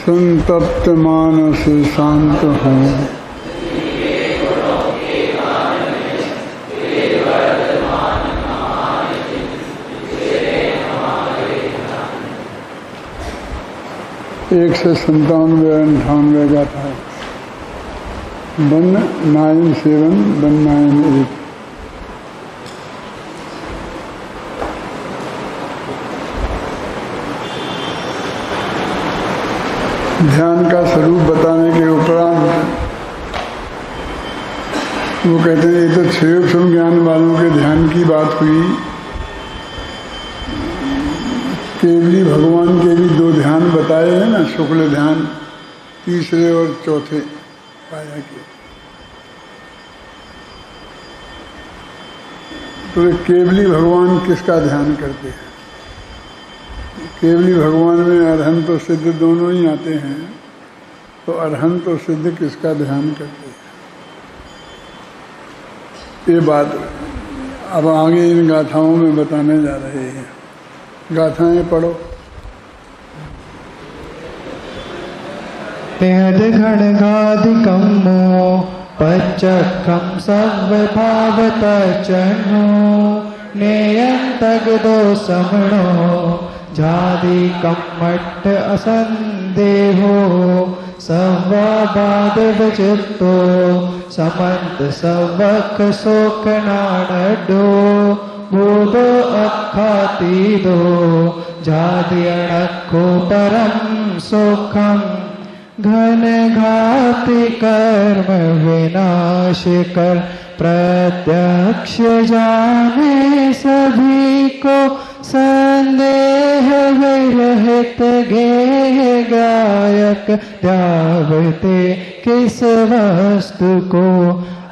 संतप्त मानस शांत हूँ। एक से 97-98 गाथा है। 197 198। ध्यान का स्वरूप बताने के उपरांत वो कहते हैं ये तो क्षयोक्षम ज्ञान वालों के ध्यान की बात हुई। केवली भगवान के भी 2 ध्यान बताए हैं ना, शुक्ल ध्यान तीसरे और चौथे पाया के। तो केवली भगवान किसका ध्यान करते हैं? केवली भगवान में अरहंत और सिद्ध दोनों ही आते हैं, तो अरहंत और सिद्ध किसका ध्यान करते हैं? ये बात अब आगे इन गाथाओं में बताने जा रहे हैं। गाथाएं पढ़ो। तेदघणगादिकं पच्चक्रं सर्वभावतचनो नेयन्तगदो समणो जादिकं मट्ट असंदेहो सवाबादवचित्तो समन्त सवक शोकनाडो बोधो अखातीदो जादियणको परम सुखम घनघाति कर्म विनाश कर प्रत्यक्ष जाने सभी को संदेह विरहित गेह गायक त्यावते किस वस्तु को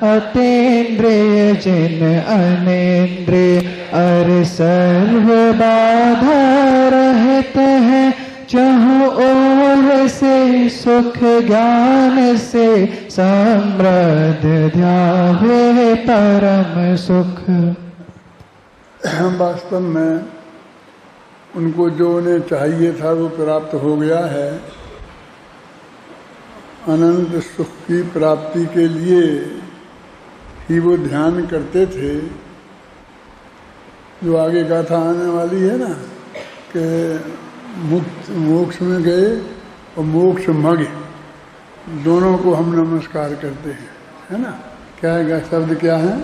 अतीन्द्रिय जिन अनेन्द्रिय अर सर्व बाधा रहित है चाहो और से सुख ज्ञान से समृद्ध ध्यावे परम सुख। वास्तव में उनको जो उन्हें चाहिए था वो प्राप्त हो गया है। अनंत सुख की प्राप्ति के लिए ही वो ध्यान करते थे। जो आगे गाथा आने वाली है ना कि मुक्त मोक्ष में गए और मोक्ष मगे, दोनों को हम नमस्कार करते हैं, है ना। क्या है शब्द, क्या है?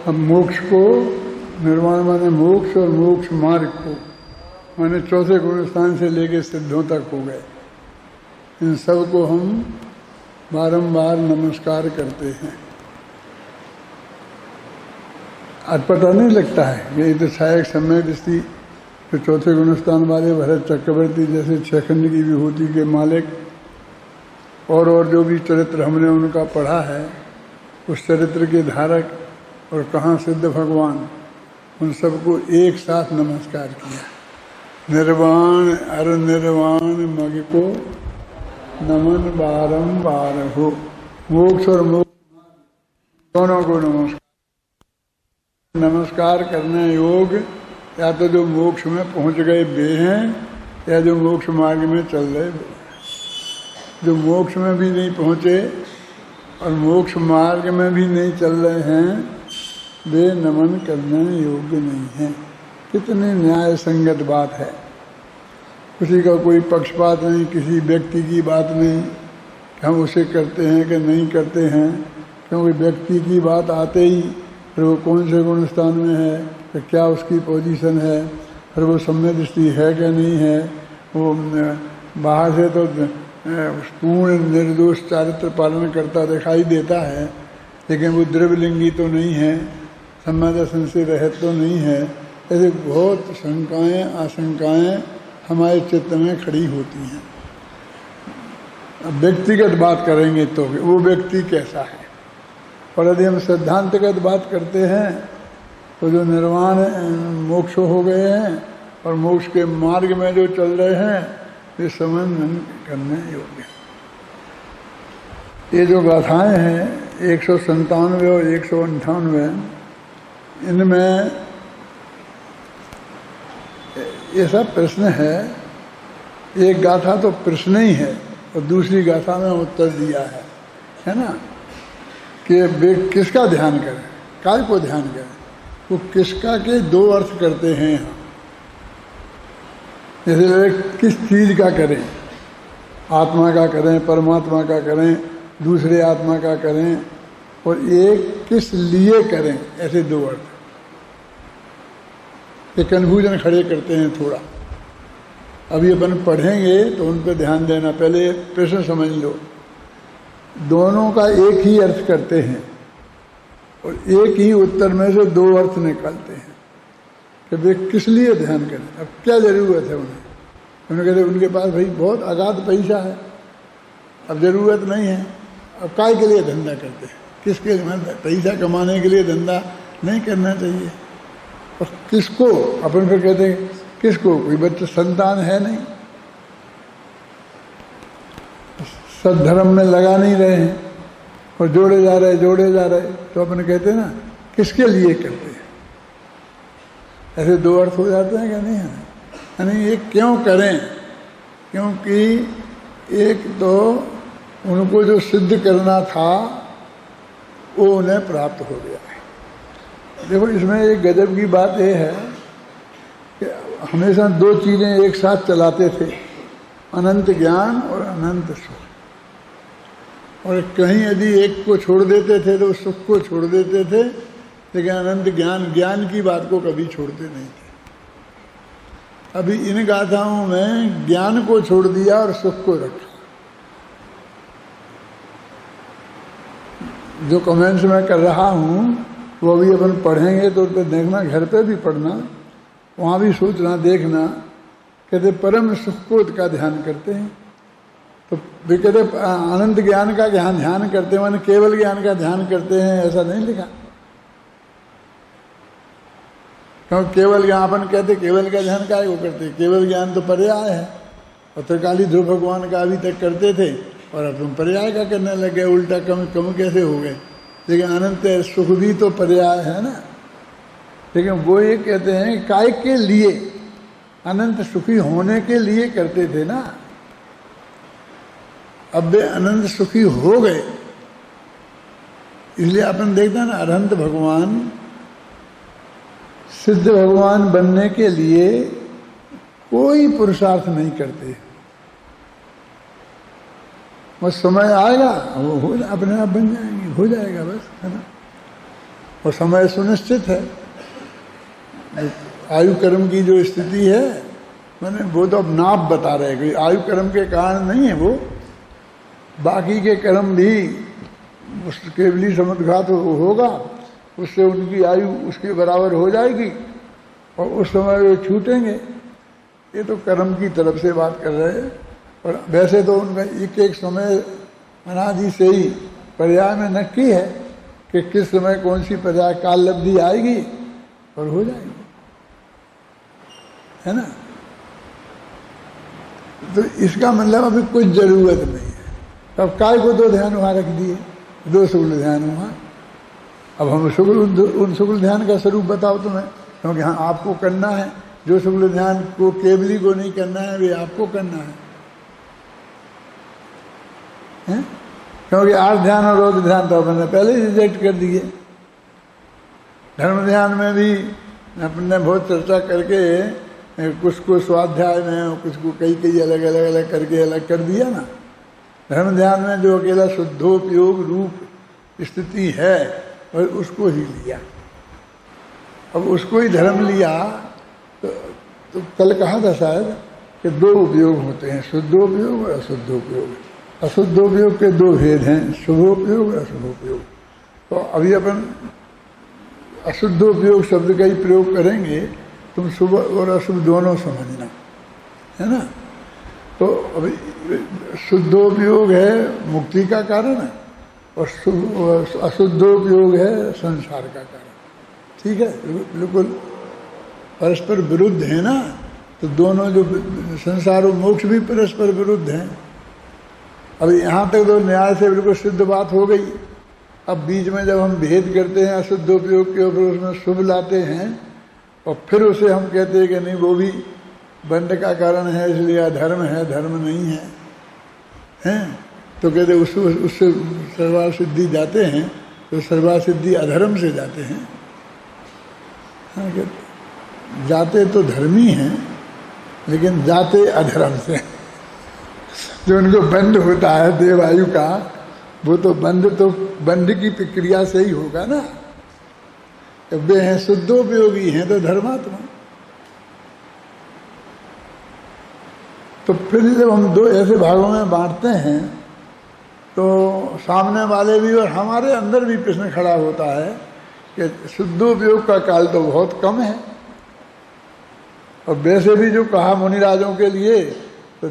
अब मोक्ष को, निर्वाण माने मोक्ष, और मोक्ष मार्ग को माने चौथे गुण स्थान से लेकर सिद्धों तक हो गए। इन सब को हम बारंबार नमस्कार करते हैं। आज पता नहीं लगता है ये तो सहायक समय दृष्टि तो चौथे गुण स्थान वाले भरत चक्रवर्ती जैसे 6 खंड की विभूति के मालिक और जो भी चरित्र हमने उनका पढ़ा है, उस चरित्र के धारक और कहाँ सिद्ध भगवान, उन सबको एक साथ नमस्कार किया। निर्वाण अर निर्वाण मग को नमन बारंबार हो। मोक्ष और मोक्ष दोनों को नमस्कार करने योग, या तो जो मोक्ष में पहुंच गए वे हैं, या जो मोक्ष मार्ग में चल रहे। जो मोक्ष में भी नहीं पहुंचे और मोक्ष मार्ग में भी नहीं चल रहे हैं, वे नमन करने योग्य नहीं हैं। कितनी न्याय संगत बात है। किसी का कोई पक्षपात नहीं, किसी व्यक्ति की बात नहीं कि हम उसे करते हैं कि नहीं करते हैं, क्योंकि व्यक्ति की बात आते ही फिर वो कौन से गुण स्थान में है, कि क्या उसकी पोजीशन है, फिर वो सम्य दृष्टि है कि नहीं है। वो बाहर से तो पूर्ण निर्दोष चारित्र पालन करता दिखाई देता है, लेकिन वो द्रव्यलिंगी तो नहीं है, सम्य दर्शन से रहित तो नहीं है। ऐसे बहुत शंकाएं आशंकाएं हमारे चित्त में खड़ी होती हैं। अब व्यक्तिगत बात करेंगे तो वो व्यक्ति कैसा है, और यदि हम सिद्धांतगत बात करते हैं तो जो निर्वाण मोक्ष हो गए हैं और मोक्ष के मार्ग में जो चल रहे हैं ये समझन करने योग्य। ये जो गाथाएं हैं 197 और 198, इनमें ये सब प्रश्न है। एक गाथा तो प्रश्न ही है और दूसरी गाथा में उत्तर दिया है ना, कि वे किसका ध्यान करें, काय को ध्यान करें। वो किसका के दो अर्थ करते हैं यहाँ। जैसे वे किस चीज का करें, आत्मा का करें, परमात्मा का करें, दूसरे आत्मा का करें, और एक किस लिए करें, ऐसे दो अर्थ। ये कन्फ्यूजन खड़े करते हैं थोड़ा। अभी अपन पढ़ेंगे तो उन पर ध्यान देना। पहले प्रश्न समझ लो। दोनों का एक ही अर्थ करते हैं और एक ही उत्तर में से दो अर्थ निकालते हैं कि वे किस लिए ध्यान करें। अब क्या जरूरत है उन्हें? उन्होंने कहते उनके पास भाई बहुत अगाध पैसा है, अब जरूरत नहीं है। अब काय के लिए धंधा करते हैं? किसके लिए? पैसा कमाने के लिए धंधा नहीं करना चाहिए। और किसको? अपन फिर कहते हैं किसको? कोई बच्चा संतान है नहीं, सद्धर्म में लगा नहीं रहे हैं और जोड़े जा रहे, तो अपन कहते हैं ना किसके लिए करते हैं। ऐसे दो अर्थ हो जाते हैं क्या? नहीं है। यानी ये क्यों करें? क्योंकि एक तो उनको जो सिद्ध करना था वो उन्हें प्राप्त हो गया है। देखो इसमें एक गजब की बात यह है कि हमेशा दो चीज़ें एक साथ चलाते थे, अनंत ज्ञान और अनंत सुख। और कहीं यदि एक को छोड़ देते थे तो सुख को छोड़ देते थे, लेकिन अनंत ज्ञान की बात को कभी छोड़ते नहीं थे। अभी इन गाथाओं में ज्ञान को छोड़ दिया और सुख को रखा। जो कमेंट्स में कर रहा हूँ वो भी अपन पढ़ेंगे तो देखना, घर पे भी पढ़ना, वहाँ भी सोचना, देखना। कहते परम सुख को का ध्यान करते हैं, तो वे कहते अनंत ज्ञान का ध्यान करते हैं, माने केवल ज्ञान का ध्यान करते हैं, ऐसा नहीं लिखा। क्योंकि केवल ज्ञान अपन कहते केवल का ध्यान काय को करते? केवल ज्ञान तो पर्याय है। और त्रिकाली ध्रुव भगवान का अभी तक करते थे और अब तुम पर्याय का करने लग गए। उल्टा कम कैसे हो गए? लेकिन अनंत सुख भी तो पर्याय है ना। लेकिन वो ये कहते हैं काय के लिए? अनंत सुखी होने के लिए करते थे ना। अब वे अनंत सुखी हो गए, इसलिए अपन देखते हैं ना अरहंत भगवान, सिद्ध भगवान बनने के लिए कोई पुरुषार्थ नहीं करते। बस समय आएगा वो अपने आप बन जाएंगे, हो जाएगा बस, है ना। और समय सुनिश्चित है। आयु कर्म की जो स्थिति है, मैंने वो तो अब नाप बता रहे हैं कि आयु कर्म के कारण नहीं है वो, बाकी के कर्म भी उस केवली समुद्घात होगा, उससे उनकी आयु उसके बराबर हो जाएगी और उस समय वे छूटेंगे। ये तो कर्म की तरफ से बात कर रहे हैं। और वैसे तो उनका एक एक समय अनादि से ही पर्याय में नक्की है कि किस समय कौन सी पर्याय काल लब्धि आएगी और हो जाएगी, है ना। तो इसका मतलब अभी कुछ जरूरत नहीं है। अब काय को दो ध्यान वहाँ रख दिए, दो शुक्ल ध्यान वहाँ। अब हम उन शुक्ल ध्यान का स्वरूप बताओ तुम्हें, क्योंकि हाँ आपको करना है। जो शुक्ल ध्यान को केवली को नहीं करना है, वे आपको करना है? क्योंकि आर्थ ध्यान और रोध ध्यान तो अपने पहले ही रिजेक्ट कर दिए। धर्म ध्यान में भी अपने बहुत चर्चा करके कुछ को स्वाध्याय में, कुछ को कई अलग करके अलग कर दिया ना। धर्म ध्यान में जो अकेला शुद्धोपयोग रूप स्थिति है और उसको ही लिया। अब उसको ही धर्म लिया तो कल कहा था शायद कि दो उपयोग होते हैं, शुद्धोपयोग और अशुद्धोपयोग। अशुद्धोपयोग के दो भेद हैं, शुभोपयोग और अशुभोपयोग। तो अभी अपन अशुद्धोपयोग शब्द का ही प्रयोग करेंगे, तुम शुभ और अशुभ दोनों समझना, है ना। तो अभी शुद्धोपयोग है मुक्ति का कारण है और अशुद्धोपयोग है संसार का कारण। ठीक है, बिल्कुल परस्पर विरुद्ध है ना। तो दोनों जो संसार और मोक्ष भी परस्पर विरुद्ध हैं। अब यहाँ तक तो न्याय से बिल्कुल सिद्ध बात हो गई। अब बीच में जब हम भेद करते हैं अशुद्धोपयोग के ऊपर, उसमें शुभ लाते हैं और फिर उसे हम कहते हैं कि नहीं वो भी बंध का कारण है इसलिए अधर्म है, धर्म नहीं है, हैं? तो कहते उससे सर्वार्थ सिद्धि जाते हैं तो सर्वार्थ सिद्धि अधर्म से जाते हैं। हाँ, जाते तो धर्मी हैं लेकिन जाते अधर्म से। जो उनको बंध होता है देवायु का, वो तो बंध की प्रक्रिया से ही होगा ना। वे हैं शुद्धोपयोगी हैं तो धर्मात्मा। तो फिर जब हम दो ऐसे भागों में बांटते हैं तो सामने वाले भी और हमारे अंदर भी प्रश्न खड़ा होता है कि शुद्धोपयोग का काल तो बहुत कम है, और वैसे भी जो कहा मुनिराजों के लिए तो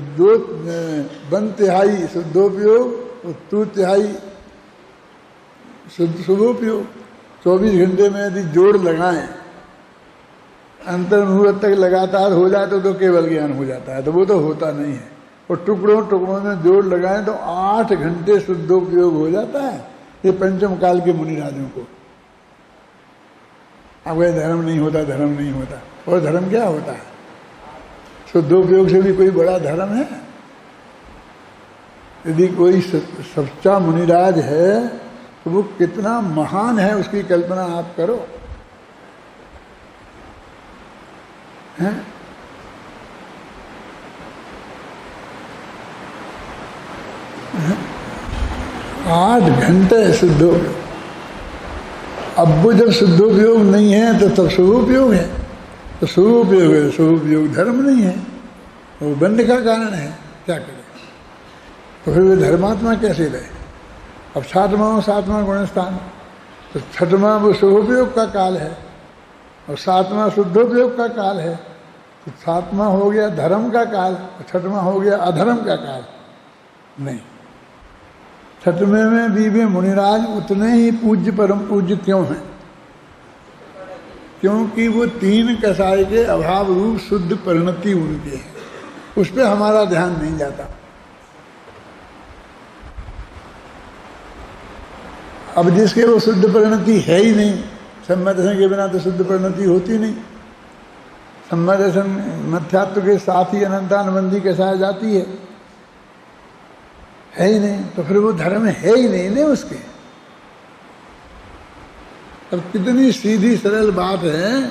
1/3 शुद्धोपयोग और 2/3 शुभोपयोग। 24 घंटे में यदि जोड़ लगाएं, अंतर्मुहूर्त तक लगातार हो जाए तो केवल ज्ञान हो जाता है, तो वो तो होता नहीं है। और टुकड़ों टुकड़ों में जोड़ लगाएं तो 8 घंटे शुद्धोपयोग हो जाता है। ये पंचम काल के मुनिराजों को। अब वह धर्म नहीं होता, धर्म नहीं होता, और धर्म क्या होता है? शुद्धोपयोग से भी कोई बड़ा धर्म है? यदि कोई सच्चा मुनिराज है तो वो कितना महान है, उसकी कल्पना आप करो। हैं? 8 घंटे शुद्धोपयोग। अब वो जब शुद्धोपयोग नहीं है तो तब शुभोपयोग है। तो शुभोपयोग है, शुभोपयोग धर्म नहीं है, वो बंध का कारण है। क्या करें? तो फिर वे धर्मात्मा कैसे रहे? अब 7वां गुणस्थान, तो 6वां वो शुभोपयोग का काल है और 7वां शुद्धोपयोग का काल है। तो 7वां हो गया धर्म का काल और 6वां हो गया अधर्म का काल। नहीं, 6वें में भी वे मुनिराज उतने ही पूज्य परम पूज्य क्यों हैं? क्योंकि वो 3 कसाय के अभाव रूप शुद्ध परिणति उनके है, उस पर हमारा ध्यान नहीं जाता। अब जिसके वो शुद्ध परिणति है ही नहीं, सम्य दर्शन के बिना तो शुद्ध परिणति होती नहीं। सम्य दर्शन मध्यात्व के साथ ही अनंतानुबंधी कसाय जाती है ही नहीं, तो फिर वो धर्म है ही नहीं ना उसके। अब कितनी सीधी सरल बात है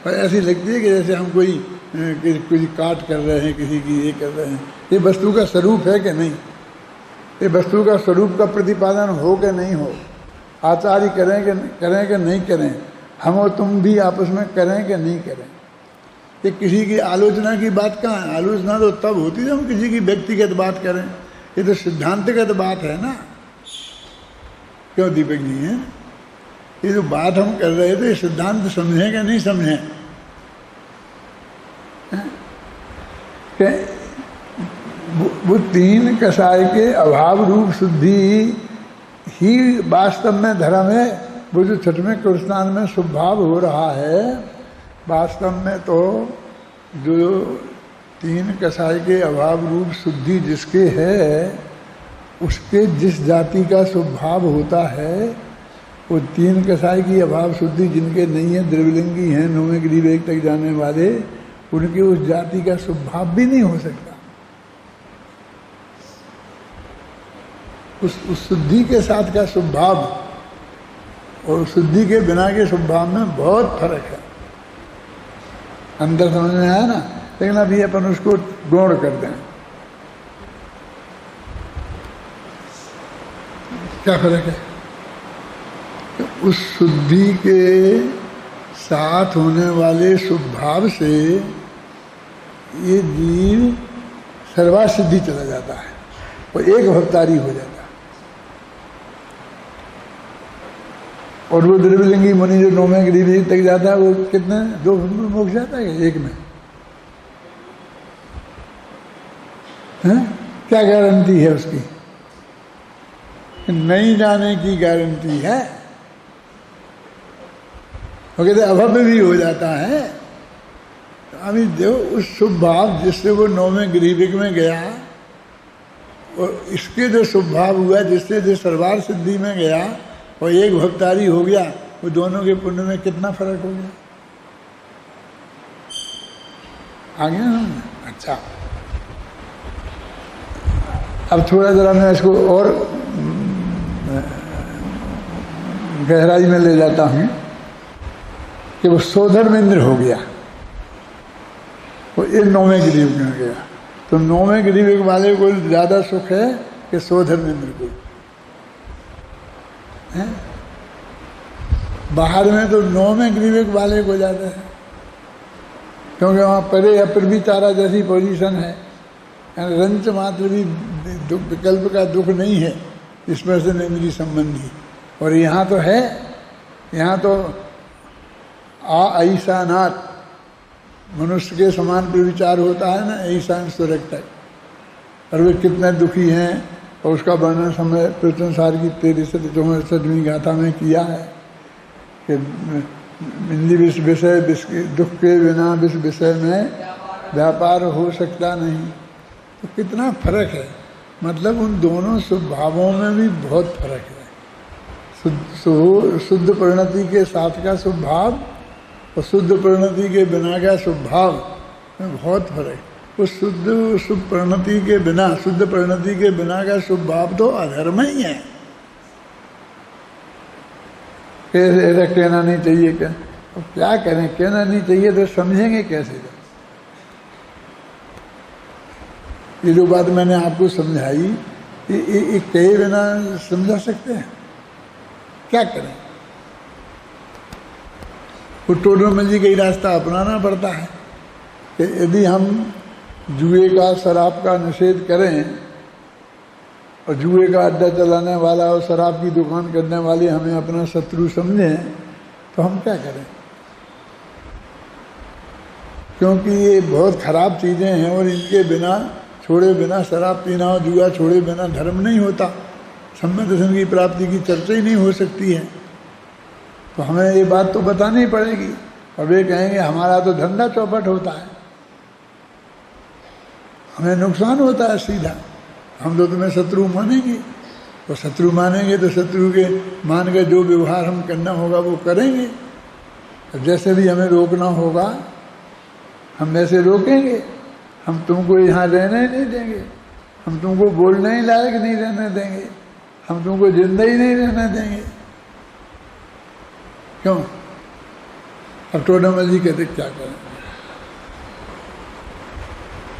और ऐसी लगती है कि जैसे हम कोई काट कर रहे हैं, किसी की ये कर रहे हैं। ये वस्तु का स्वरूप है कि नहीं? ये वस्तु का स्वरूप का प्रतिपादन हो कि नहीं हो? आचार्य करें कि नहीं करें, हम और तुम भी आपस में करें कि नहीं करें। ये किसी की आलोचना की बात कहाँ है? आलोचना तो तब होती है जब हम किसी की व्यक्तिगत बात करें। ये तो सिद्धांतगत बात है ना। क्यों दीपक जी है? ये जो बात हम कर रहे थे, ये सिद्धांत समझें कि नहीं समझें? वो 3 कसाय के अभाव रूप शुद्धि ही वास्तव में धर्म है। वो जो 6वें कुरस्नान में शुभभाव हो रहा है, वास्तव में तो जो 3 कसाय के अभाव रूप शुद्धि जिसके है, उसके जिस जाति का स्वभाव होता है, वो 3 कसाय की अभाव शुद्धि जिनके नहीं है, द्रव्यलिंगी हैं, 9वें ग्रीवेग तक जाने वाले, उनके उस जाति का स्वभाव भी नहीं हो सकता। उस शुद्धि के साथ का स्वभाव और शुद्धि के बिना के स्वभाव में बहुत फर्क है। अंदर समझ में आया ना? लेकिन अभी अपन उसको गौण कर दें। क्या फर्क है? तो उस शुद्धि के साथ होने वाले स्वभाव से ये जीव सर्वार्थ सिद्धि चला जाता है और एक भवतारी हो जाता है। और वो द्रव्यलिंगी मुनि जो 9वें ग्रीवेग तक जाता है, वो कितने 2 में मोक्ष जाता है, 1 में? हैं? क्या गारंटी है उसकी? नहीं जाने की गारंटी है। वो कहते अभव्य भी हो जाता है। तो अभी देखो उस शुभ भाव जिससे वो 9वें गृहविक में गया और इसके जो शुभ भाव हुआ जिससे जो सर्वार सिद्धि में गया और एक भक्तारी हो गया, वो दोनों के पुण्य में कितना फर्क हो गया। आ गया ना? अच्छा, अब थोड़ा जरा मैं इसको और गहराई में ले जाता हूँ कि वो सोधर्मेंद्र हो गया, वो ये 9वें गृहविक में गया। तो 9वें गृहविक वाले को ज़्यादा सुख है कि सोधर्मेंद्र को है? बाहर में तो 9वें गृहविक वाले को ज़्यादा है, क्योंकि वहाँ परे अप्रभी तारा जैसी पोजीशन है, रंच मात्र भी विकल्प का दुख नहीं है इसमें से इंद्रिय संबंधी। और यहाँ तो है, यहाँ तो ऐसा नाथ मनुष्य के समान पर विचार होता है ना, ऐसा स्वर्ग तक। और वे कितने दुखी हैं और उसका वर्णन समय प्रचनसार की 63वीं गाथा में किया है कि विषय दुख के बिना विषय में व्यापार हो सकता नहीं। तो कितना फर्क है, मतलब उन दोनों स्वभावों में भी बहुत फर्क है। शुद्ध परिणति के साथ का स्वभाव और शुद्ध परिणति के बिना का स्वभाव में बहुत फर्क है। उस शुद्ध परिणति के बिना, शुद्ध परिणति के बिना का स्वभाव तो अधर्म ही है। ऐसा कहना नहीं चाहिए, क्या अब क्या करें, कहना नहीं चाहिए तो समझेंगे कैसे। ये जो बात मैंने आपको समझाई, ये कहे बिना समझा सकते हैं? क्या करें? वो टोडरमल का ही रास्ता अपनाना पड़ता है कि यदि हम जुए का, शराब का निषेध करें और जुए का अड्डा चलाने वाला और शराब की दुकान करने वाले हमें अपना शत्रु समझें, तो हम क्या करें? क्योंकि ये बहुत खराब चीज़ें हैं और इनके बिना, छोड़े बिना शराब पीना और जुआ छोड़े बिना धर्म नहीं होता, सम्य दर्शन की प्राप्ति की चर्चा ही नहीं हो सकती है। तो हमें ये बात तो बतानी पड़ेगी। और वे कहेंगे हमारा तो धंधा चौपट होता है, हमें नुकसान होता है सीधा, हम तो तुम्हें शत्रु मानेंगे। तो शत्रु मानेंगे तो शत्रु के मान के जो व्यवहार हम करना होगा वो करेंगे। तो जैसे भी हमें रोकना होगा हम वैसे रोकेंगे। हम तुमको यहाँ रहने नहीं देंगे, हम तुमको बोलने ही लायक नहीं रहने देंगे, हम तुमको जिंदा ही नहीं रहने देंगे। क्यों? अब टोडरमल जी कहते क्या करें?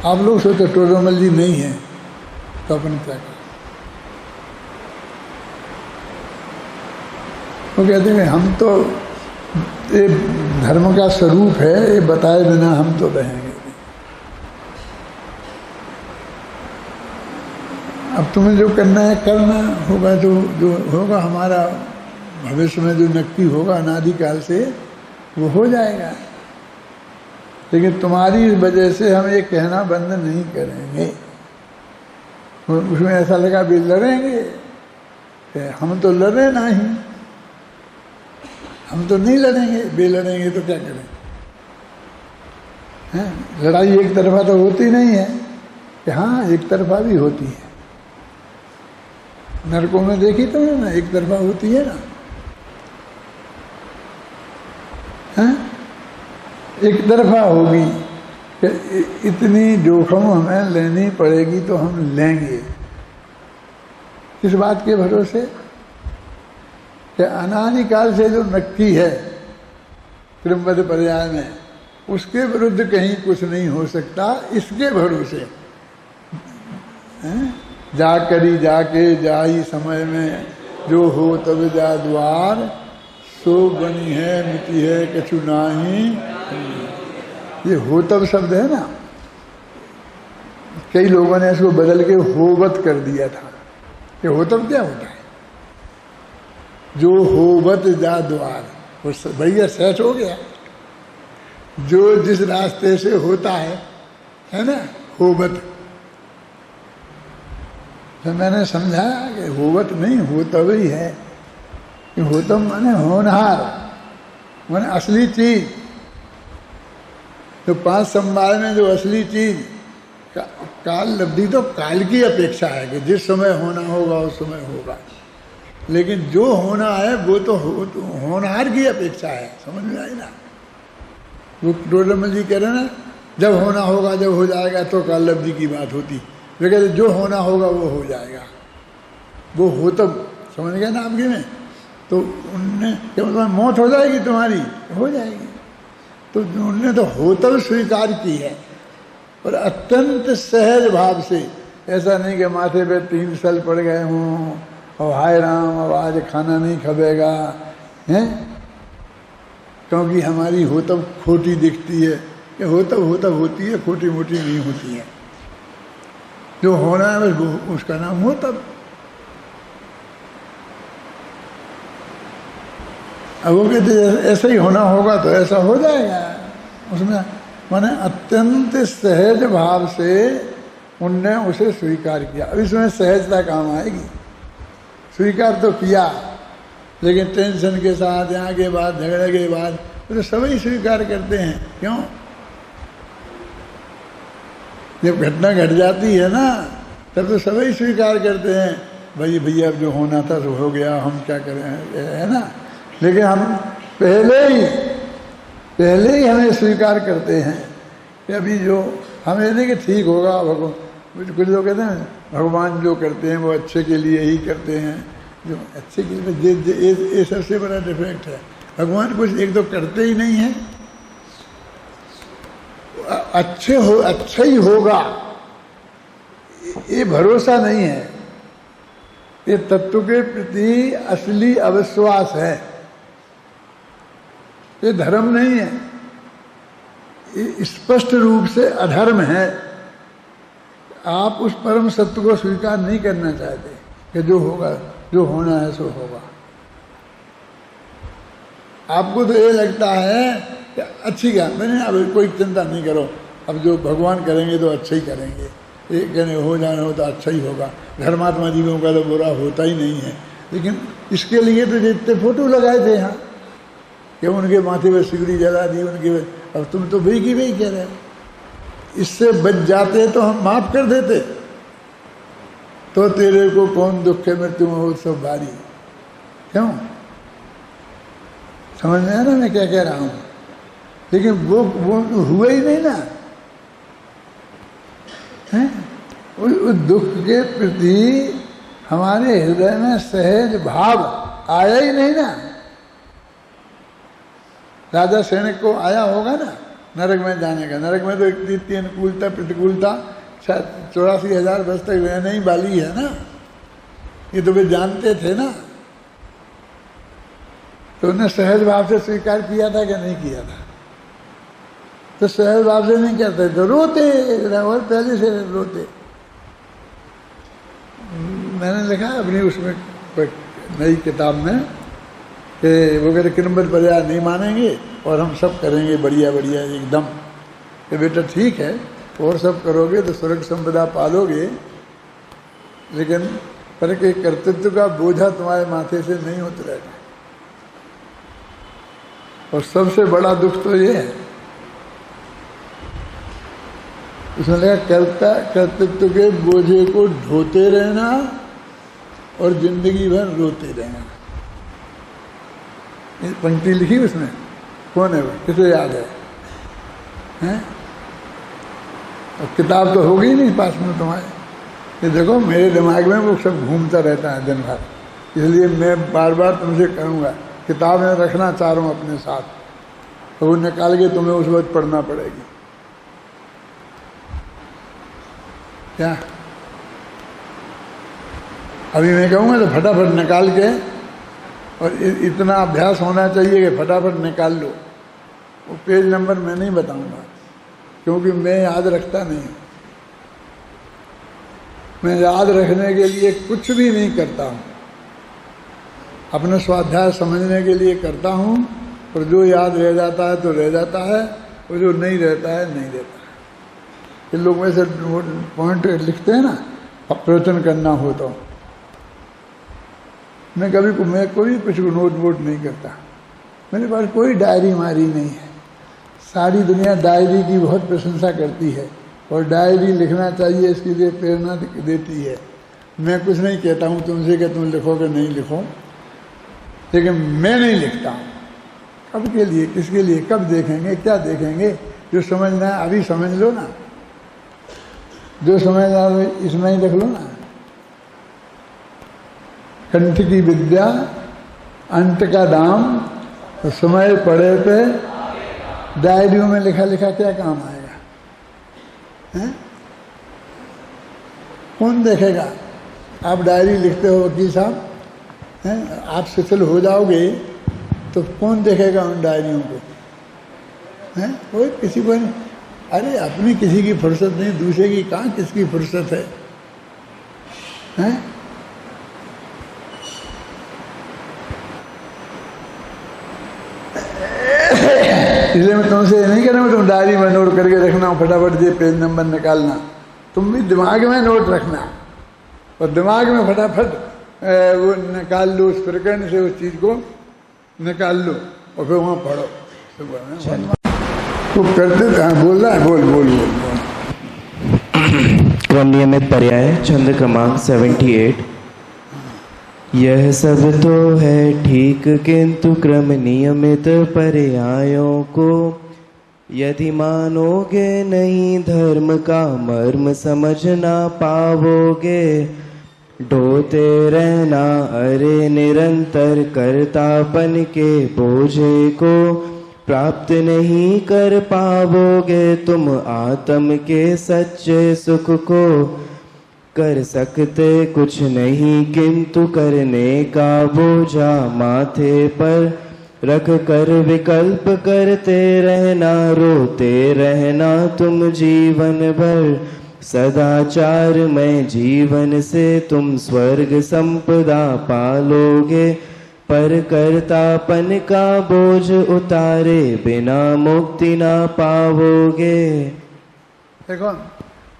आप लोग सोचते टोडरमल जी नहीं है तो अपन क्या करें? वो कहते हैं हम तो, ये धर्म का स्वरूप है, ये बताए बिना हम तो रहेंगे। अब तुम्हें जो करना है करना होगा, जो होगा हमारा भविष्य में जो नक्की होगा अनादिकाल से वो हो जाएगा। लेकिन तुम्हारी वजह से हम ये कहना बंद नहीं करेंगे। उसमें ऐसा लगा भी लड़ेंगे, हम तो लड़े नहीं, हम तो नहीं लड़ेंगे, बेलड़ेंगे तो क्या करें? हैं? लड़ाई एक तरफा तो होती नहीं है कि हाँ एक तरफा भी होती है। नरकों में देखी तो है ना, एक तरफा होती है ना। हैं? एक तरफा होगी कि इतनी जोखिम हमें लेनी पड़ेगी तो हम लेंगे। किस बात के भरोसे? कि अनादिकाल से जो नक्की है त्रिमद पर्याय में, उसके विरुद्ध कहीं कुछ नहीं हो सकता, इसके भरोसे। जा करी जाके जाई समय में, जो हो तब जा द्वार, सो बनी है मिटी है कछु नाही। ये हो तब शब्द है ना, कई लोगों ने इसको बदल के होवत कर दिया था। कि हो तब क्या होता है? जो होवत जा द्वार, वो भैया सेट हो गया। जो जिस रास्ते से होता है ना, होवत। तो मैंने समझाया कि होवत नहीं, होतब ही है। कि होतब माने होनहार, माने असली चीज। तो 5 संभार में जो असली चीज काल लब्धि तो काल की अपेक्षा है कि जिस समय होना होगा उस समय होगा, लेकिन जो होना है वो तो होनहार की अपेक्षा है। समझ में आई ना? वो डोडरमल जी कह रहे ना, जब होना होगा जब हो जाएगा तो काल लब्धि की बात होती, वे कहते जो होना होगा वो हो जाएगा, वो हो तब। समझ गए ना आपकी में? तो उनने क्या मतलब मौत हो जाएगी तुम्हारी, हो जाएगी। तो उनने तो हो तब स्वीकार की है, और अत्यंत सहज भाव से। ऐसा नहीं कि माथे पे 3 साल पड़ गए हों और हाय राम अब आज खाना नहीं खबेगा हैं, क्योंकि हमारी हो तब खोटी दिखती है। कि हो तब होती है, खोटी मोटी नहीं होती है। जो होना है बस उसका नाम हो तब। अब वो कहते ऐसा ही होना होगा तो ऐसा हो जाएगा। उसमें माने अत्यंत सहज भाव से उनने उसे स्वीकार किया। अब इसमें सहजता काम आएगी। स्वीकार तो किया, लेकिन टेंशन के साथ, यहाँ के बाद, झगड़े के बाद, तो सभी स्वीकार करते हैं। क्यों? जब घटना घट जाती है ना, तब तो सभी स्वीकार करते हैं, भाई भैया अब जो होना था तो हो गया, हम क्या करें, है ना। लेकिन हम पहले ही हमें स्वीकार करते हैं कि अभी जो हम ये नहीं कि ठीक होगा भगवान। कुछ लोग कहते हैं भगवान जो करते हैं वो अच्छे के लिए ही करते हैं, जो अच्छे के लिए, ये सबसे बड़ा डिफेक्ट है। भगवान कुछ एक तो करते ही नहीं है, अच्छा ही होगा ये भरोसा नहीं है। ये तत्व के प्रति असली अविश्वास है, ये धर्म नहीं है, ये स्पष्ट रूप से अधर्म है। आप उस परम सत्य को स्वीकार नहीं करना चाहते कि जो होगा, जो होना है सो होगा। आपको तो ये लगता है कि अच्छी क्या, मैंने अब कोई चिंता नहीं करो, अब जो भगवान करेंगे तो अच्छा ही करेंगे, ये कहने हो जाना हो तो अच्छा ही होगा। धर्मात्मा जीवों का तो बुरा होता ही नहीं है। लेकिन इसके लिए तो जितने फोटो लगाए थे यहाँ कि उनके माथे पे सिगड़ी जला दी उनके, अब तुम तो भाई की भाई कह रहे हो। इससे बच जाते तो हम माफ कर देते। तो तेरे को कौन दुख है मृत्यु में हो सब भारी। क्यों? समझ में आ रहा मैं क्या कह रहा हूं? लेकिन वो हुआ ही नहीं ना है। उस दुख के प्रति हमारे हृदय में सहज भाव आया ही नहीं ना। राजा सैनिक को आया होगा ना नरक में जाने का। नरक में तो इतनी अनुकूलता प्रतिकूलता 84,000 वर्ष तक रहने ही वाली है ना, ये तो वे जानते थे ना। तो उन्हें सहज भाव से स्वीकार किया था कि नहीं किया था? तो सहज भाव से नहीं करते तो रोते, और पहले से रोते। मैंने लिखा अपनी उसमें नई किताब में कि वो कहते किरम्बर पर्याय नहीं मानेंगे और हम सब करेंगे बढ़िया बढ़िया एकदम। कि बेटा ठीक है, और सब करोगे तो स्वर्ग संपदा पालोगे, लेकिन पर के कर्तृत्व का बोझा तुम्हारे माथे से नहीं उतरेगा। और सबसे बड़ा दुख तो ये है, उसने लगा कर्तृत्व के बोझे को ढोते रहना और जिंदगी भर रोते रहना। ये पंक्ति लिखी उसने, कौन है वो, किसे याद है, हैं? और किताब तो होगी नहीं पास में तुम्हारे। ये देखो मेरे दिमाग में वो सब घूमता रहता है दिन भर, इसलिए मैं बार बार तुमसे कहूँगा किताबें रखना चारों अपने साथ, तो वो निकाल के तुम्हें उस वक्त पढ़ना पड़ेगी। क्या अभी मैं कहूँगा तो फटाफट निकाल के, और इतना अभ्यास होना चाहिए कि फटाफट निकाल लो। वो पेज नंबर मैं नहीं बताऊँगा क्योंकि मैं याद रखता नहीं। मैं याद रखने के लिए कुछ भी नहीं करता हूँ, अपने स्वाध्याय समझने के लिए करता हूँ, और जो याद रह जाता है तो रह जाता है, और जो नहीं रहता है नहीं रहता है। ये लोग वैसे पॉइंट लिखते हैं ना, प्रवचन करना हो तो मैं कोई कुछ नोट वोट नहीं करता। मेरे पास कोई डायरी मारी नहीं है, सारी दुनिया डायरी की बहुत प्रशंसा करती है और डायरी लिखना चाहिए, इसके लिए प्रेरणा देती है। मैं कुछ नहीं कहता हूँ तुमसे कि तुम लिखो कि नहीं लिखो, लेकिन मैं नहीं लिखता हूँ। कब के लिए, किसके लिए, कब देखेंगे, क्या देखेंगे? जो समझना है अभी समझ लो ना, जो समझना है इसमें ही लिख लो ना। कंठ की विद्या अंत का दाम, तो समय पड़े पे डायरियों में लिखा लिखा क्या काम आएगा? हैं? कौन देखेगा? आप डायरी लिखते हो वकील साहब, हैं? आप शिथिल हो जाओगे तो कौन देखेगा उन डायरियों को? हैं? कोई किसी को नहीं। अरे अपनी किसी की फुर्सत नहीं, दूसरे की कहाँ किसकी फुर्सत है? हैं? इसलिए मैं तुमसे नहीं कह रहा हूँ तुम डायरी में नोट करके रखना, फटाफट ये पेज नंबर निकालना। तुम भी दिमाग में नोट रखना और दिमाग में फटाफट वो निकाल लो, उस प्रकरण से उस चीज को निकाल लो और फिर वहाँ पढ़ो। तो करते बोल रहा है, बोल बोल बोल बोल। क्रमनियमित पर्याय छंद क्रमांक 78। यह सब तो है ठीक, किंतु क्रम नियमित पर्यायों को यदि मानोगे नहीं, धर्म का मर्म समझ ना पाओगे। ढोते रहना अरे निरंतर, कर्तापन के बोझे को प्राप्त नहीं कर पाओगे। तुम आत्म के सच्चे सुख को कर सकते कुछ नहीं, किंतु करने का बोझा माथे पर रख कर विकल्प करते रहना। रोते रहना तुम जीवन भर, सदाचार में जीवन से तुम स्वर्ग संपदा पालोगे। पर कर्तापन का बोझ उतारे बिना मुक्ति ना पाओगे। देखो,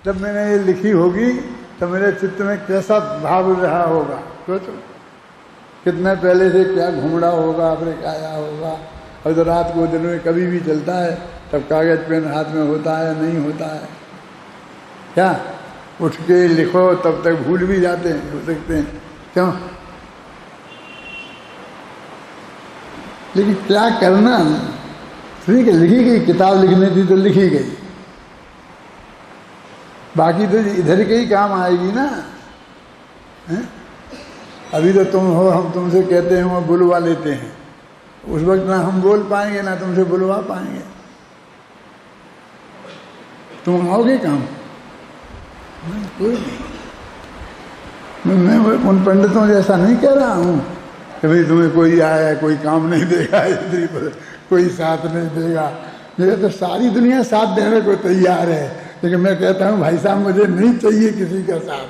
जब मैंने ये लिखी होगी तो मेरे चित्त में कैसा भाव रहा होगा, सोचो। कितने पहले से क्या घूमड़ा होगा, अपने आया होगा। और तो रात को दिन में कभी भी चलता है, तब कागज पेन हाथ में होता है नहीं होता है क्या? उठ के लिखो तब तक भूल भी जाते हैं, हो सकते हैं। क्यों? लेकिन क्या करना? ठीक है, लिखी गई, किताब लिखनी थी तो लिखी गई, बाकी तो इधर के ही काम आएगी ना। हैं? अभी तो तुम हो, हम तुमसे कहते हैं, वो बुलवा लेते हैं। उस वक्त ना हम बोल पाएंगे ना तुमसे बुलवा पाएंगे। तुम आओगे काम? कोई नहीं। मैं उन पंडितों जैसा नहीं कह रहा हूँ कि भाई तुम्हें कोई आया, कोई काम नहीं देगा, कोई साथ नहीं देगा। मेरे तो सारी दुनिया साथ देने को तैयार है, लेकिन मैं कहता हूँ भाई साहब मुझे नहीं चाहिए किसी का साथ।